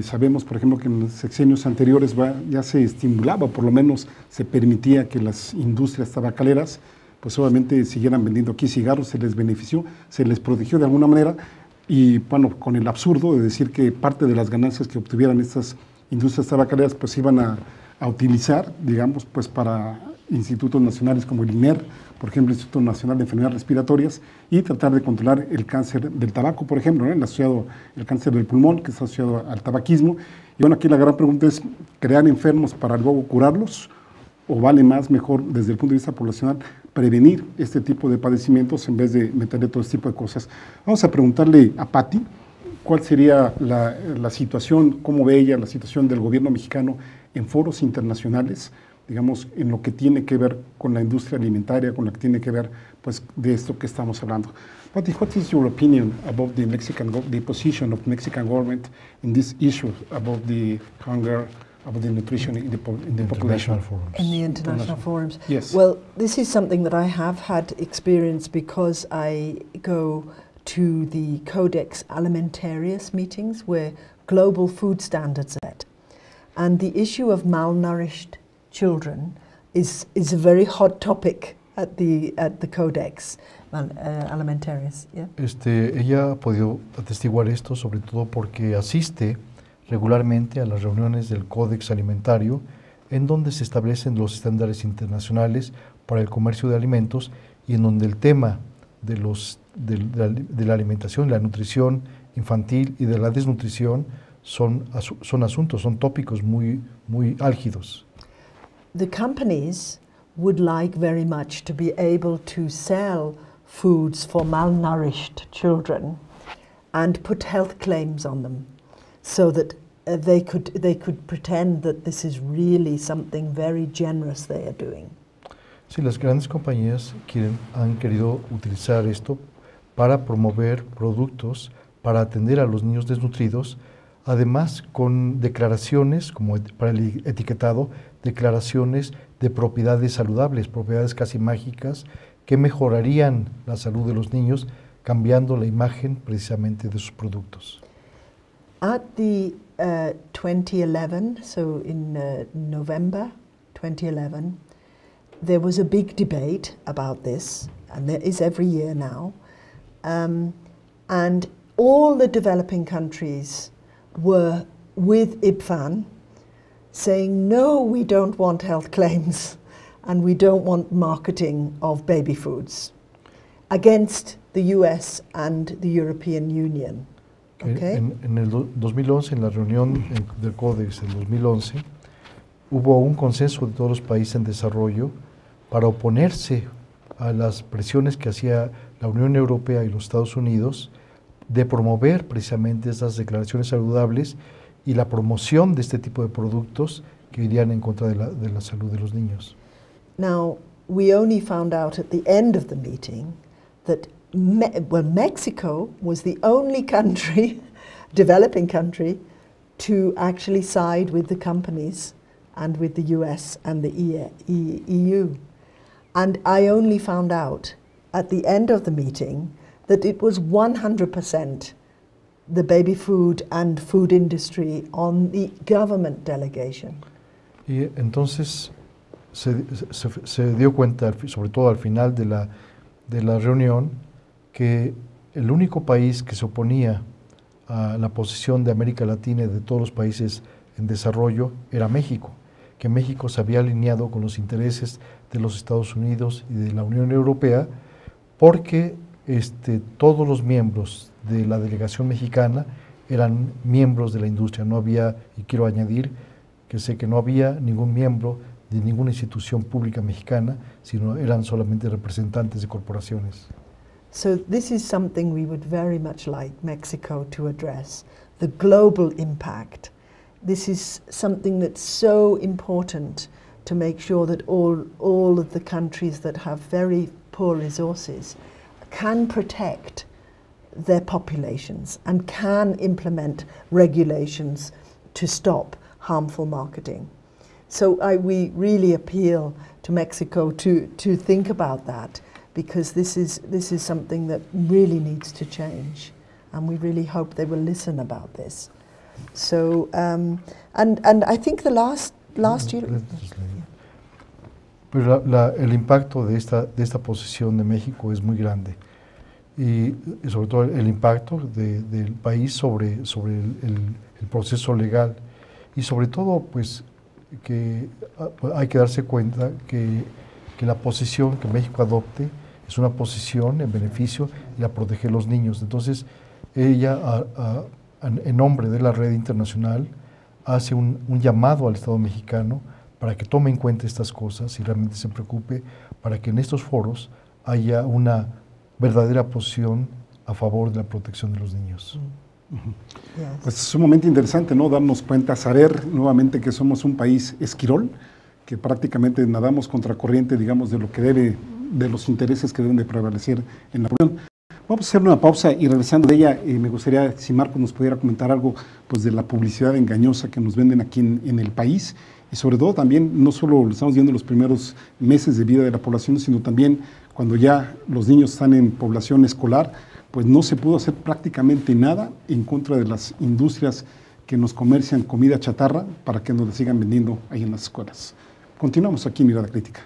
Sabemos, por ejemplo, que en los sexenios anteriores ya se estimulaba, por lo menos se permitía que las industrias tabacaleras, pues obviamente siguieran vendiendo aquí cigarros, se les benefició, se les protegió de alguna manera, y bueno, con el absurdo de decir que parte de las ganancias que obtuvieran estas industrias tabacaleras pues iban a utilizar, digamos, pues para institutos nacionales como el INER, por ejemplo, el Instituto Nacional de Enfermedades Respiratorias, y tratar de controlar el cáncer del tabaco, por ejemplo, ¿no? El cáncer del pulmón, que está asociado al tabaquismo. Y bueno, aquí la gran pregunta es, ¿crear enfermos para luego curarlos? ¿O vale más, mejor, desde el punto de vista poblacional, prevenir este tipo de padecimientos en vez de meterle todo este tipo de cosas? Vamos a preguntarle a Patti cuál sería la situación, cómo ve ella la situación del gobierno mexicano en foros internacionales, digamos, en lo que tiene que ver con la industria alimentaria, con lo que tiene que ver, pues, de esto que estamos hablando. Patti, what is your opinion about the position of Mexican government in this issue about the hunger, about the nutrition in the population? In the international forums? Yes. Well, this is something that I have had experience because I go to the Codex Alimentarius meetings where global food standards are set. And the issue of malnourished children is a very hot topic at the Codex Alimentarius. Yeah? Ella ha podido atestiguar esto, sobre todo porque asiste regularmente a las reuniones del Códex Alimentario, en donde se establecen los estándares internacionales para el comercio de alimentos y en donde el tema de la alimentación, la nutrición infantil y de la desnutrición son asuntos, son tópicos muy álgidos. The companies would like very much to be able to sell foods for malnourished children and put health claims on them, so that they could pretend that this is really something very generous they are doing. Sí, las grandes compañías han querido utilizar esto para promover productos para atender a los niños desnutridos, además con declaraciones, como para el etiquetado, declaraciones de propiedades saludables, propiedades casi mágicas, que mejorarían la salud de los niños, cambiando la imagen precisamente de sus productos. At the 2011, so in November 2011, there was a big debate about this, and there is every year now, and all the developing countries were with IPFAN saying, no, we don't want health claims and we don't want marketing of baby foods, against the US and the European Union. Okay? En el 2011, en la reunión del Códex del 2011, hubo un consenso de todos los países en desarrollo para oponerse a las presiones que hacía la Unión Europea y los Estados Unidos de promover precisamente estas declaraciones saludables y la promoción de este tipo de productos que irían en contra de la salud de los niños. Now, we only found out at the end of the meeting that Mexico was the only country, developing country, to actually side with the companies and with the US and the EU. And I only found out at the end of the meeting that it was 100% the baby food and food industry on the government delegation. Y entonces se dio cuenta, sobre todo al final de la reunión, que el único país que se oponía a la posición de América Latina y de todos los países en desarrollo era México, que México se había alineado con los intereses de los Estados Unidos y de la Unión Europea, porque todos los miembros de la delegación mexicana eran miembros de la industria. No había, y quiero añadir que sé que no había ningún miembro de ninguna institución pública mexicana, sino eran solamente representantes de corporaciones. So this is something we would very much like Mexico to address, the global impact. This is something that's so important to make sure that all of the countries that have very poor resources can protect their populations and can implement regulations to stop harmful marketing. So we really appeal to Mexico to think about that, because this is something that really needs to change, and we really hope they will listen about this. So and I think the last year. Pero el impacto de esta posición de México es muy grande, y sobre todo el impacto del país sobre el proceso legal. y sobre todo pues que hay que darse cuenta que la posición que México adopte es una posición en beneficio y a proteger a los niños. Entonces ella en nombre de la red internacional hace un llamado al Estado mexicano para que tome en cuenta estas cosas y realmente se preocupe para que en estos foros haya una verdadera posición a favor de la protección de los niños. Pues es sumamente interesante, ¿no? Darnos cuenta, saber nuevamente que somos un país esquirol, que prácticamente nadamos contracorriente, digamos, de lo que debe, de los intereses que deben de prevalecer en la región. Vamos a hacer una pausa y regresando de ella, me gustaría si Marcos nos pudiera comentar algo pues, de la publicidad engañosa que nos venden aquí en el país y sobre todo también, no solo lo estamos viendo en los primeros meses de vida de la población, sino también cuando ya los niños están en población escolar, pues no se pudo hacer prácticamente nada en contra de las industrias que nos comercian comida chatarra para que nos la sigan vendiendo ahí en las escuelas. Continuamos aquí en Mirada Crítica.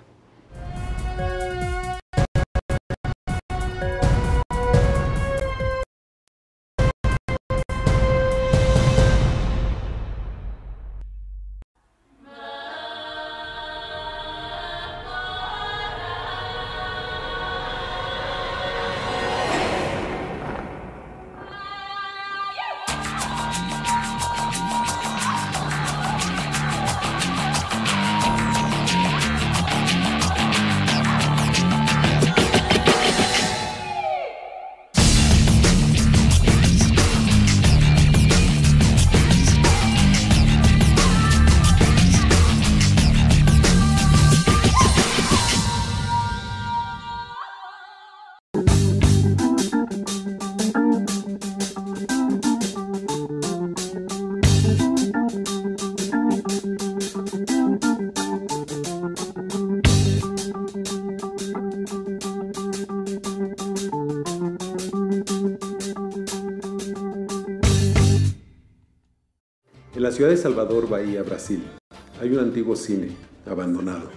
En la ciudad de Salvador Bahía, Brasil, hay un antiguo cine abandonado,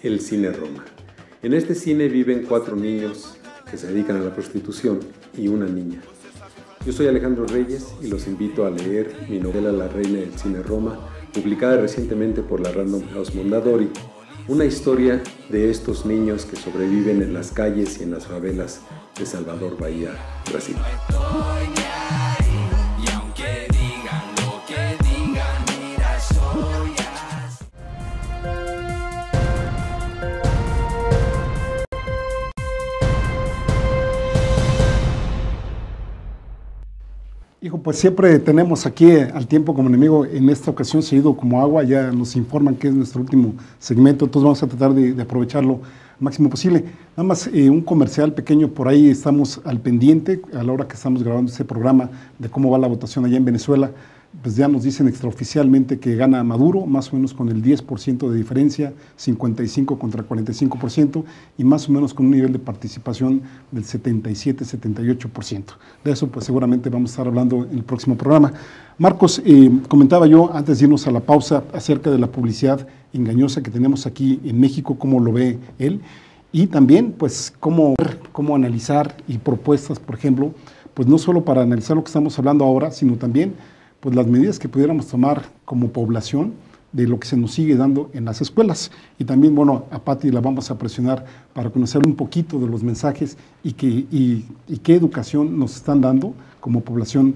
el Cine Roma. En este cine viven 4 niños que se dedican a la prostitución y una niña. Yo soy Alejandro Reyes y los invito a leer mi novela La Reina del Cine Roma, publicada recientemente por la Random House Mondadori, una historia de estos niños que sobreviven en las calles y en las favelas de Salvador Bahía, Brasil. Hijo, pues siempre tenemos aquí al tiempo como enemigo, en esta ocasión se ha ido como agua, ya nos informan que es nuestro último segmento, entonces vamos a tratar de aprovecharlo al máximo posible. Nada más un comercial pequeño, por ahí estamos al pendiente, a la hora que estamos grabando este programa, de cómo va la votación allá en Venezuela. Pues ya nos dicen extraoficialmente que gana Maduro, más o menos con el 10% de diferencia, 55 contra 45%, y más o menos con un nivel de participación del 77-78%. De eso pues seguramente vamos a estar hablando en el próximo programa. Marcos, comentaba yo antes de irnos a la pausa acerca de la publicidad engañosa que tenemos aquí en México, cómo lo ve él, y también pues cómo analizar y propuestas, por ejemplo, pues no solo para analizar lo que estamos hablando ahora, sino también pues las medidas que pudiéramos tomar como población de lo que se nos sigue dando en las escuelas. Y también, bueno, a Pati la vamos a presionar para conocer un poquito de los mensajes y qué educación nos están dando como población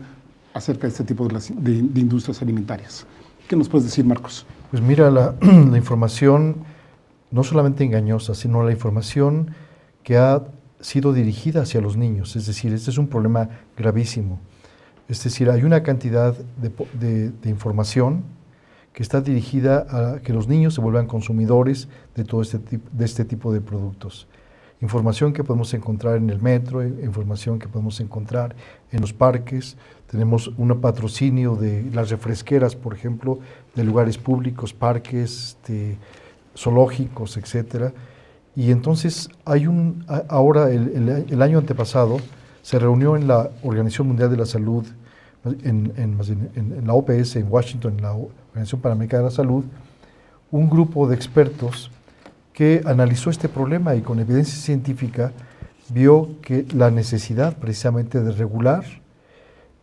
acerca de este tipo de industrias alimentarias. ¿Qué nos puedes decir, Marcos? Pues mira, la información no solamente engañosa, sino la información que ha sido dirigida hacia los niños. Es decir, este es un problema gravísimo. Es decir, hay una cantidad de información que está dirigida a que los niños se vuelvan consumidores de todo este tipo de productos. Información que podemos encontrar en el metro, información que podemos encontrar en los parques. Tenemos un patrocinio de las refresqueras, por ejemplo, de lugares públicos, parques, zoológicos, etcétera. Y entonces ahora el año antepasado se reunió en la Organización Mundial de la Salud, en la OPS en Washington, en la Organización Panamericana de la Salud, un grupo de expertos que analizó este problema y con evidencia científica vio que la necesidad precisamente de regular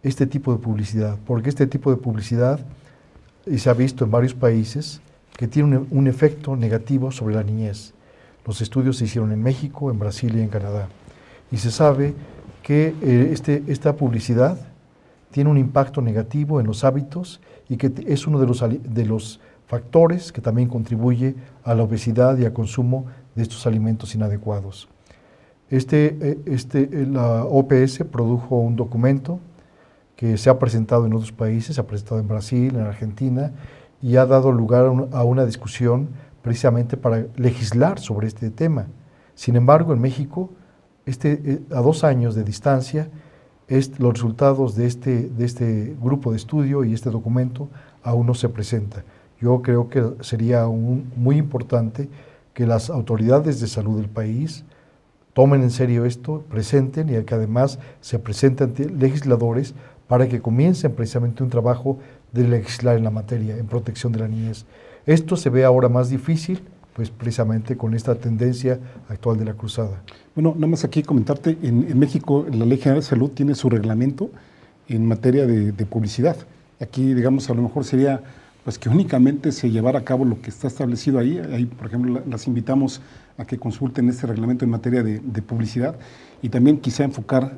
este tipo de publicidad, porque este tipo de publicidad y se ha visto en varios países que tiene un efecto negativo sobre la niñez. Los estudios se hicieron en México, en Brasil y en Canadá. Y se sabe que esta publicidad tiene un impacto negativo en los hábitos y que es uno de los factores que también contribuye a la obesidad y al consumo de estos alimentos inadecuados. La OPS produjo un documento que se ha presentado en otros países, se ha presentado en Brasil, en Argentina, y ha dado lugar a una discusión precisamente para legislar sobre este tema. Sin embargo, en México, a 2 años de distancia, los resultados de este grupo de estudio y este documento aún no se presentan. Yo creo que sería muy importante que las autoridades de salud del país tomen en serio esto, presenten y que además se presenten ante legisladores para que comiencen precisamente un trabajo de legislar en la materia, en protección de la niñez. Esto se ve ahora más difícil, pues precisamente con esta tendencia actual de la cruzada. Bueno, nada más aquí comentarte, en México la Ley General de Salud tiene su reglamento en materia de publicidad. Aquí, digamos, a lo mejor sería pues que únicamente se llevara a cabo lo que está establecido ahí. Ahí, por ejemplo, las invitamos a que consulten este reglamento en materia de publicidad y también quizá enfocar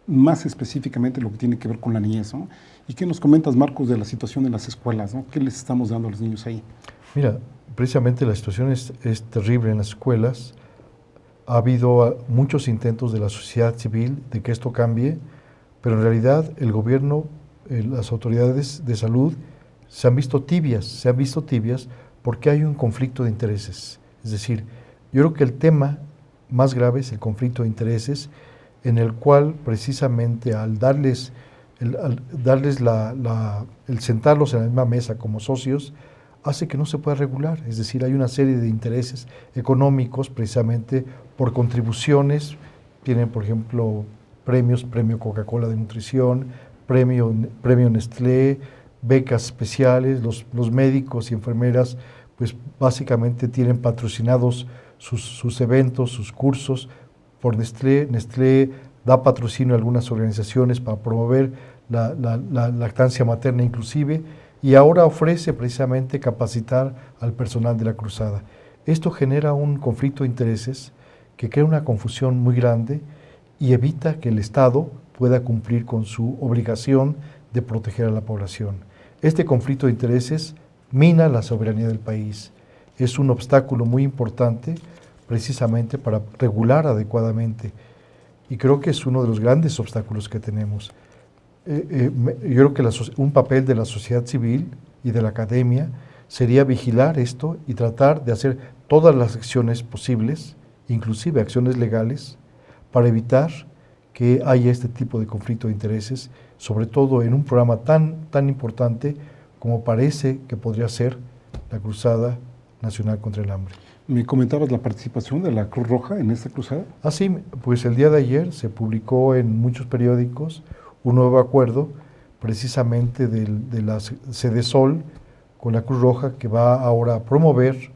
más específicamente lo que tiene que ver con la niñez, ¿no? ¿Y qué nos comentas, Marcos, de la situación de las escuelas, ¿no? ¿Qué les estamos dando a los niños ahí? Mira, precisamente la situación es terrible en las escuelas. Ha habido muchos intentos de la sociedad civil de que esto cambie, pero en realidad el gobierno, las autoridades de salud se han visto tibias porque hay un conflicto de intereses. Es decir, yo creo que el tema más grave es el conflicto de intereses, en el cual precisamente al darles el sentarlos en la misma mesa como socios, hace que no se pueda regular. Es decir, hay una serie de intereses económicos precisamente por contribuciones. Tienen, por ejemplo, premio Coca-Cola de nutrición, premio Nestlé, becas especiales. Los médicos y enfermeras pues básicamente tienen patrocinados sus eventos, sus cursos por Nestlé. Nestlé da patrocinio a algunas organizaciones para promover la lactancia materna inclusive, y ahora ofrece precisamente capacitar al personal de la cruzada. Esto genera un conflicto de intereses que crea una confusión muy grande y evita que el Estado pueda cumplir con su obligación de proteger a la población. Este conflicto de intereses mina la soberanía del país. Es un obstáculo muy importante precisamente para regular adecuadamente, y creo que es uno de los grandes obstáculos que tenemos. Yo creo que un papel de la sociedad civil y de la academia sería vigilar esto y tratar de hacer todas las acciones posibles, inclusive acciones legales, para evitar que haya este tipo de conflicto de intereses, sobre todo en un programa tan importante como parece que podría ser la Cruzada Nacional contra el Hambre. ¿Me comentabas la participación de la Cruz Roja en esta cruzada? Sí, pues el día de ayer se publicó en muchos periódicos un nuevo acuerdo precisamente de la Sedesol con la Cruz Roja, que va ahora a promover,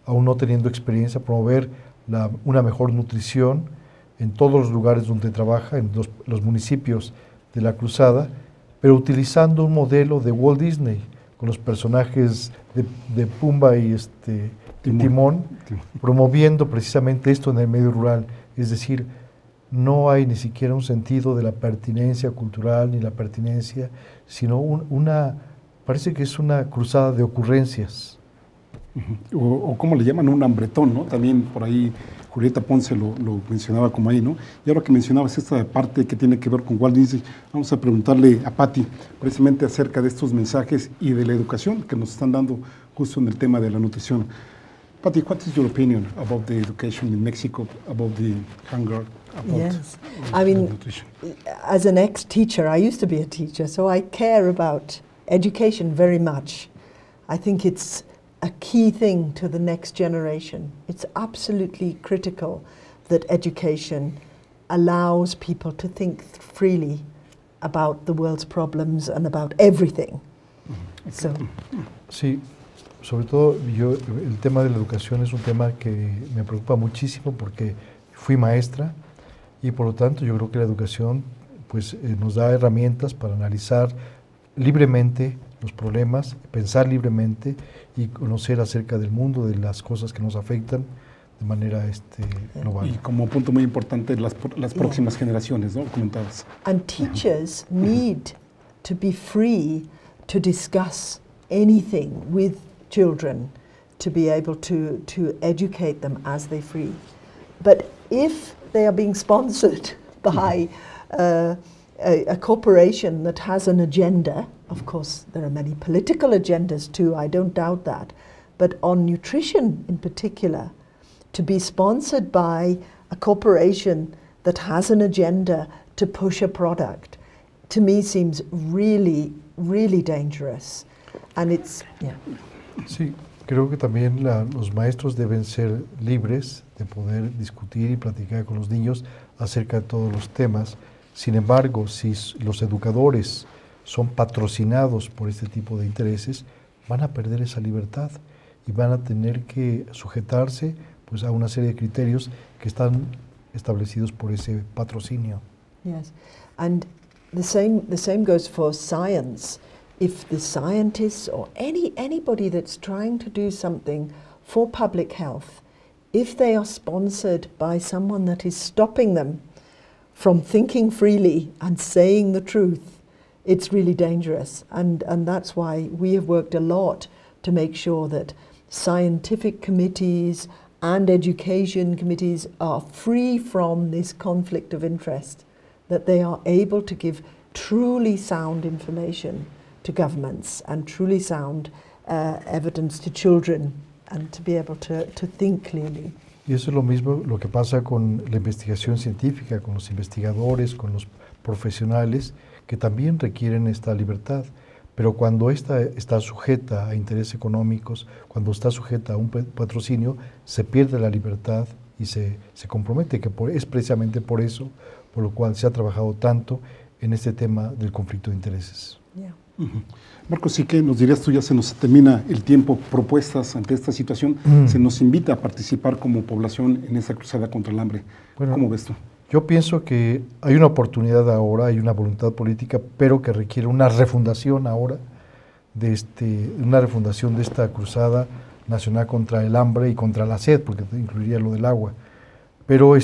aún no teniendo experiencia, promover una mejor nutrición en todos los lugares donde trabaja, en los municipios de la Cruzada, pero utilizando un modelo de Walt Disney, con los personajes de Pumba y Timón, promoviendo precisamente esto en el medio rural. Es decir, no hay ni siquiera un sentido de la pertinencia cultural ni la pertinencia, sino parece que es una cruzada de ocurrencias. O como le llaman, un hambretón, ¿no? También por ahí Julieta Ponce lo mencionaba como ahí, ¿no? Y ahora que mencionabas esta parte que tiene que ver con Walt Disney, vamos a preguntarle a Patti precisamente acerca de estos mensajes y de la educación que nos están dando justo en el tema de la nutrición. Patti, what is your opinion about the education in Mexico, about the hunger, about yes. I mean, nutrition? As an ex-teacher, I used to be a teacher, so I care about education very much. I think it's a key thing to the next generation. It's absolutely critical that education allows people to think freely about the world's problems and about everything. So. Sí, sobre todo el tema de la educación es un tema que me preocupa muchísimo porque fui maestra y por lo tanto yo creo que la educación pues, nos da herramientas para analizar libremente los problemas, pensar libremente y conocer acerca del mundo, de las cosas que nos afectan de manera global. Y como punto muy importante, las próximas generaciones, ¿no? Comentadas. And teachers need to be free to discuss anything with children, to be able to educate them as they free. But if they are being sponsored by a corporation that has an agenda, of course there are many political agendas too, I don't doubt that, but on nutrition in particular, to be sponsored by a corporation that has an agenda to push a product, to me seems really, really dangerous. And it's, yeah. Sí, creo que también los maestros deben ser libres de poder discutir y platicar con los niños acerca de todos los temas. Sin embargo, si los educadores son patrocinados por este tipo de intereses, van a perder esa libertad y van a tener que sujetarse pues, a una serie de criterios que están establecidos por ese patrocinio. Yes, and the same goes for science. If the scientists or anybody that's trying to do something for public health, if they are sponsored by someone that is stopping them from thinking freely and saying the truth, it's really dangerous. And that's why we have worked a lot to make sure that scientific committees and education committees are free from this conflict of interest, that they are able to give truly sound information to governments and truly sound evidence to children, and to be able to think clearly. Y eso es lo mismo lo que pasa con la investigación científica, con los investigadores, con los profesionales, que también requieren esta libertad. Pero cuando esta está sujeta a intereses económicos, cuando está sujeta a un patrocinio, se pierde la libertad y se compromete, que es precisamente por eso, por lo cual se ha trabajado tanto en este tema del conflicto de intereses. Yeah. Marcos, sí que nos dirías tú, ya se nos termina el tiempo, propuestas ante esta situación, se nos invita a participar como población en esa cruzada contra el hambre. Bueno, ¿cómo ves tú? Yo pienso que hay una oportunidad ahora, hay una voluntad política, pero que requiere una refundación ahora, una refundación de esta cruzada nacional contra el hambre y contra la sed, porque incluiría lo del agua. Pero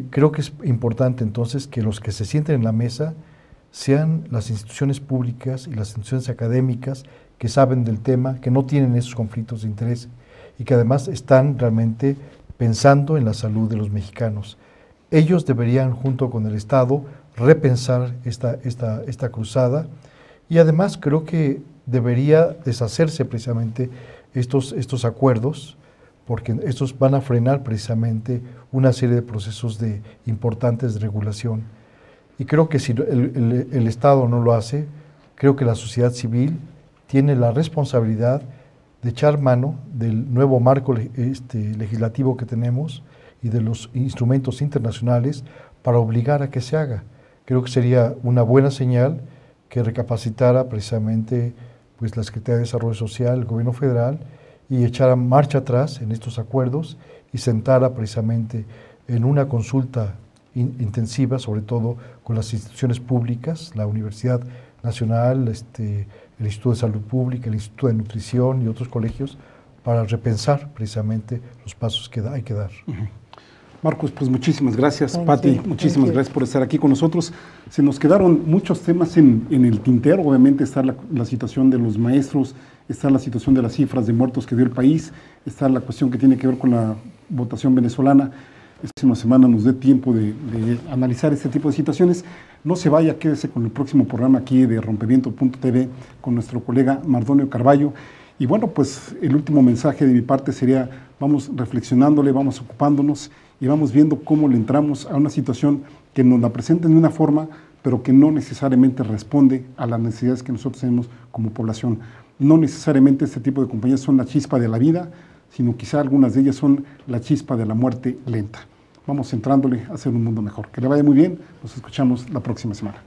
creo que es importante entonces que los que se sienten en la mesa sean las instituciones públicas y las instituciones académicas que saben del tema, que no tienen esos conflictos de interés y que además están realmente pensando en la salud de los mexicanos. Ellos deberían, junto con el Estado, repensar esta cruzada, y además creo que debería deshacerse precisamente estos acuerdos, porque estos van a frenar precisamente una serie de procesos importantes de regulación. Y creo que si el Estado no lo hace, creo que la sociedad civil tiene la responsabilidad de echar mano del nuevo marco legislativo que tenemos y de los instrumentos internacionales para obligar a que se haga. Creo que sería una buena señal que recapacitara precisamente pues, la Secretaría de Desarrollo Social, el Gobierno Federal, y echara marcha atrás en estos acuerdos y sentara precisamente en una consulta intensiva, sobre todo con las instituciones públicas, la Universidad Nacional, el Instituto de Salud Pública, el Instituto de Nutrición y otros colegios, para repensar precisamente los pasos que hay que dar. Marcos, pues muchísimas gracias. Pati, muchísimas gracias por estar aquí con nosotros. Se nos quedaron muchos temas en el tintero. Obviamente está la situación de los maestros, está la situación de las cifras de muertos que dio el país, está la cuestión que tiene que ver con la votación venezolana. Esta próxima semana nos dé tiempo de analizar este tipo de situaciones. No se vaya, quédese con el próximo programa aquí de Rompimiento.tv con nuestro colega Mardonio Carballo. Y bueno, pues el último mensaje de mi parte sería, vamos reflexionándole, vamos ocupándonos y vamos viendo cómo le entramos a una situación que nos la presenten de una forma, pero que no necesariamente responde a las necesidades que nosotros tenemos como población. No necesariamente este tipo de compañías son la chispa de la vida, sino quizá algunas de ellas son la chispa de la muerte lenta. Vamos entrándole a hacer un mundo mejor. Que le vaya muy bien, nos escuchamos la próxima semana.